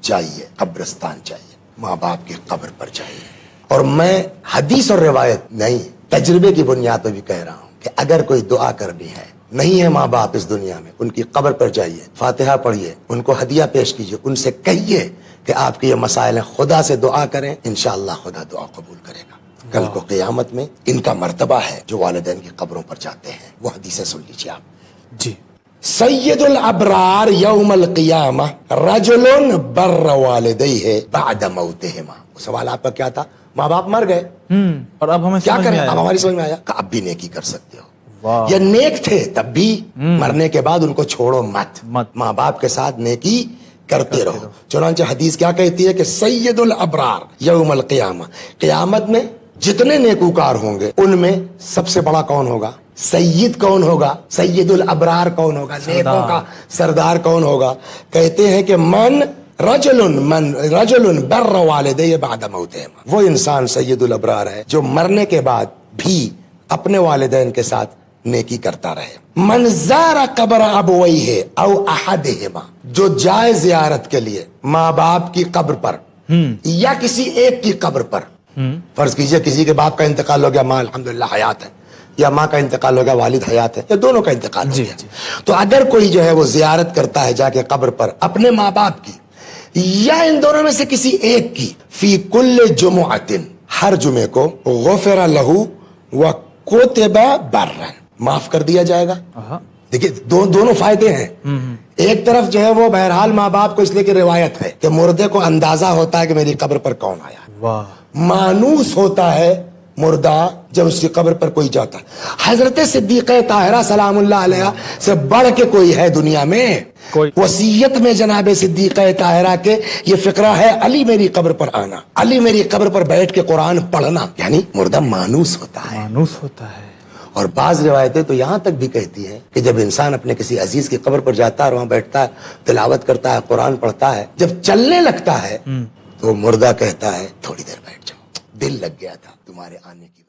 چاہیے، قبرستان چاہیے، ماں باپ کی قبر پر چاہیے. اور میں حدیث اور روایت نہیں، تجربے کی بنیاد پہ بھی کہہ رہا ہوں کہ اگر کوئی دعا کرنی ہے، نہیں ہے ماں باپ اس دنیا میں، ان کی قبر پر جائیے، فاتحہ پڑھیے، ان کو ہدیہ پیش کیجیے، ان سے کہیے کہ آپ کے یہ مسائل ہیں، خدا سے دعا کریں، انشاءاللہ خدا دعا قبول کرے گا. کل کو قیامت میں ان کا مرتبہ ہے جو والدین کی قبروں پر جاتے ہیں. وہ حدیثیں سن لیجیے آپ. جی. سید الابرار یوم القیامہ رجل بر والدیہ بعد موتہما. سوال آپ کا کیا تھا؟ ماں باپ مر گئے اور اب ہمیں کیا سمجھ کریں؟ میں آیا. اب ہماری سمجھ میں آیا کہ اب بھی نیکی کر سکتے ہو. واہ. یا نیک تھے تب بھی، مرنے کے بعد ان کو چھوڑو مت. ماں باپ کے ساتھ نیکی کرتے رہو. چنانچہ حدیث کیا کہتی ہے کہ سید الابرار یوم القیامہ، قیامت میں جتنے نیکوکار ہوں گے ان میں سب سے بڑا کون ہوگا؟ سید کون ہوگا؟ سید الابرار کون ہوگا؟ نیکوں کا سردار کون ہوگا؟ کہتے ہیں کہ رجل بر والدیہ بعد موتہما. وہ انسان سید الابرار ہے جو مرنے کے بعد بھی اپنے والدین کے ساتھ نیکی کرتا رہے. من زار قبر ابویہ او احدہما، جو جائے زیارت کے لیے ماں باپ کی قبر پر یا کسی ایک کی قبر پر. فرض کیجئے کسی کے باپ کا انتقال ہو گیا، ماں الحمدللہ حیات ہے، یا ماں کا انتقال ہو گیا، والد حیات ہے، یا دونوں کا انتقال ہو گیا. تو اگر کوئی جو ہے وہ زیارت کرتا ہے جا کے قبر پر اپنے ماں باپ کی یا ان دونوں میں سے کسی ایک کی، فی کل جمعۃ، ہر جمعے کو، غفر لہ وکتب برا، معاف کر دیا جائے گا. دیکھیے دونوں فائدے ہیں. ایک طرف جو ہے وہ بہرحال ماں باپ کو اس لیے کہ روایت ہے کہ مردے کو اندازہ ہوتا ہے کہ میری قبر پر کون آیا. واہ. مانوس ہوتا ہے مردہ جب اس کی قبر پر کوئی جاتا ہے. حضرت صدیقہ طاہرہ سلام اللہ علیہ سے بڑھ کے کوئی ہے دنیا میں؟ وصیت میں جناب صدیقہ طاہرہ کے یہ فقرہ ہے، علی میری قبر پر آنا، علی میری قبر پر بیٹھ کے قرآن پڑھنا. یعنی مردہ مانوس ہوتا ہے. مانوس ہوتا ہے. اور بعض روایتیں تو یہاں تک بھی کہتی ہیں کہ جب انسان اپنے کسی عزیز کی قبر پر جاتا ہے اور وہاں بیٹھتا ہے، تلاوت کرتا ہے، قرآن پڑھتا ہے، جب چلنے لگتا ہے تو مردہ کہتا ہے تھوڑی دیر بیٹھ جاؤ، دل لگ گیا تھا تمہارے آنے کی.